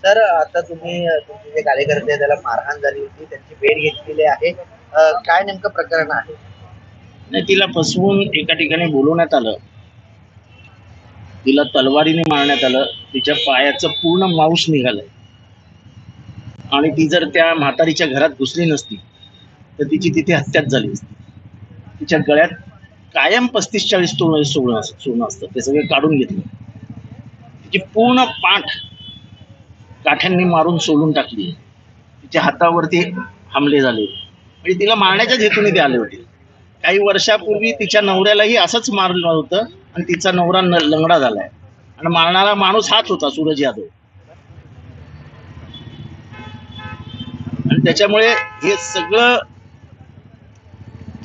तर आता तुम्ही तुमचे जे कार्यकर्ते आहेत त्याला मारहाण झाली होती, त्यांची भेट घेतलेली आहे. काय नेमकं प्रकरण आहे? नाही, तिला फसवून एका ठिकाणी बोलवण्यात आलं, तिला तलवारीने मारण्यात आलं, तिच्या पायाचं पूर्ण मांस निघालंय आणि ती जर त्या म्हातारीच्या घरात घुसली नसती तर तिची तिथे हत्याच झाली असती. तिच्या गळ्यात कायम 35-40 तोळे सोनं असतं, ते सगळे काढून घेतलं. तिची पूर्ण पाठ काठ्यांनी मारून सोलून टाकली. तिच्या हातावरती हमले झाले म्हणजे तिला मारण्याच्याच हेतूने ते आले होते. काही वर्षापूर्वी तिच्या नवऱ्यालाही असंच मारलं होतं आणि तिचा नवरा लंगडा झालाय आणि मारणारा माणूस हाच होता, सूरज यादव. आणि त्याच्यामुळे हे सगळं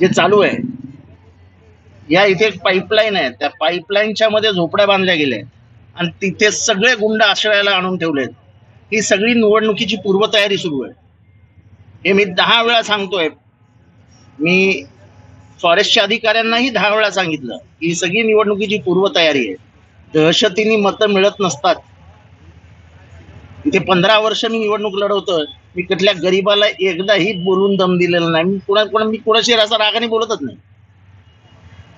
जे चालू आहे, या इथे एक पाईपलाईन आहे, त्या पाईपलाईनच्या मध्ये झोपड्या बांधल्या गेल्या आणि तिथे सगळे गुंड आश्रयाला आणून ठेवलेत. ही सगळी निवडणुकीची पूर्वतयारी सुरू आहे. हे मी 10 वेळा सांगतोय. मी फॉरेस्टच्या अधिकाऱ्यांनाही 10 वेळा सांगितलं की ही सगळी निवडणुकीची पूर्वतयारी आहे. दहशतीने मतं मिळत नसतात. इथे 15 वर्ष मी निवडणूक लढवतोय. मी कुठल्या गरीबाला एकदाही बोलून दम दिलेला नाही. मी कोणाशी असा रागाने बोलतच नाही.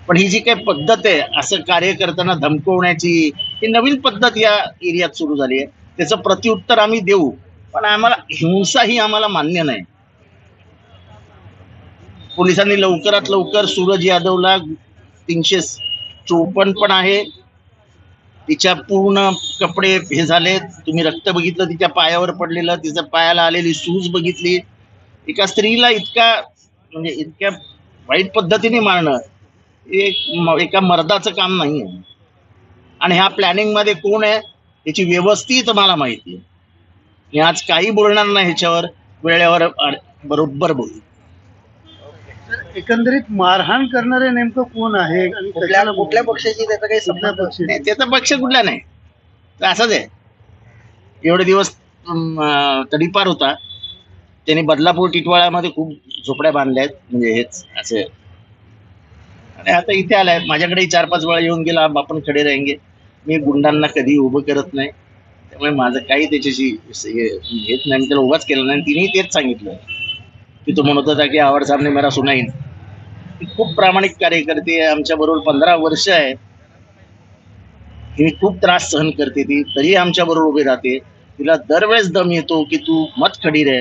पण ही जी काही पद्धत आहे असं कार्यकर्त्यांना धमकवण्याची, ही नवीन पद्धत या एरियात सुरू झाली आहे. त्याचं प्रत्युत्तर आम्ही देऊ, पण आम्हाला हिंसा ही आम्हाला मान्य नाही. पोलिसांनी लवकरात लवकर सूरज यादवला 354 पण आहे, तिच्या पूर्ण कपडे हे झाले, तुम्ही रक्त बघितलं तिच्या पायावर पडलेलं, तिच्या पायाला आलेली सूज बघितली. एका स्त्रीला इतक्या वाईट पद्धतीने मारणं एका मर्दाचं काम नाही आहे. आणि ह्या प्लॅनिंग मध्ये कोण आहे याची व्यवस्थित मला माहिती आहे. मी आज काही बोलणार नाही ह्याच्यावर, वेळेवर बरोबर बोलू. एकंदरीत मारहाण करणारे नेमकं कोण आहे आणि कुठल्या पक्षाची त्याचा काही संबंध नाही. त्याचा पक्ष कुठला नाही, असंच आहे. एवढे दिवस तडीपार होता, त्याने बदलापूर टिटवाळ्यामध्ये खूप झोपड्या बांधल्या आहेत, म्हणजे हेच असे. आणि आता इथे आलाय, माझ्याकडे 4-5 वेळा येऊन गेला, आपण खडे राहेंगे. मी गुंडांना कधी उभं करत नाही, त्यामुळे माझं काही त्याच्याशी हेच नाही. मी त्याला उभाच केलं नाही. तिने तेच सांगितलं की तो म्हणत होता की आवाड सामने मेरा सुनाईन. खूप प्रामाणिक कार्यकर्ते आहे, आमच्या बरोबर 15 वर्ष आहे. ही खूप त्रास सहन करते ती, तरी आमच्या बरोबर उभी राहते. तिला दरवेळेस दम येतो की तू मत खडी रे,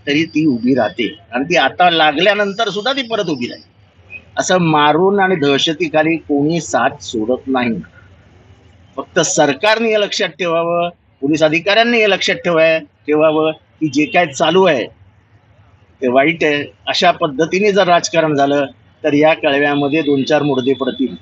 तरी ती उभी राहते. आणि ती आता लागल्यानंतर सुद्धा ती परत उभी राहील. असं मारून आणि दहशतीखाली कोणी साथ सोडत नाही. फक्त सरकारने हे लक्षात ठेवावं, पोलीस अधिकाऱ्यांनी हे लक्षात ठेवावं की जे काय चालू आहे ते वाईट आहे. अशा पद्धतीने जर राजकारण झालं तर या कळव्यामध्ये 2-4 मुर्दे पडतील.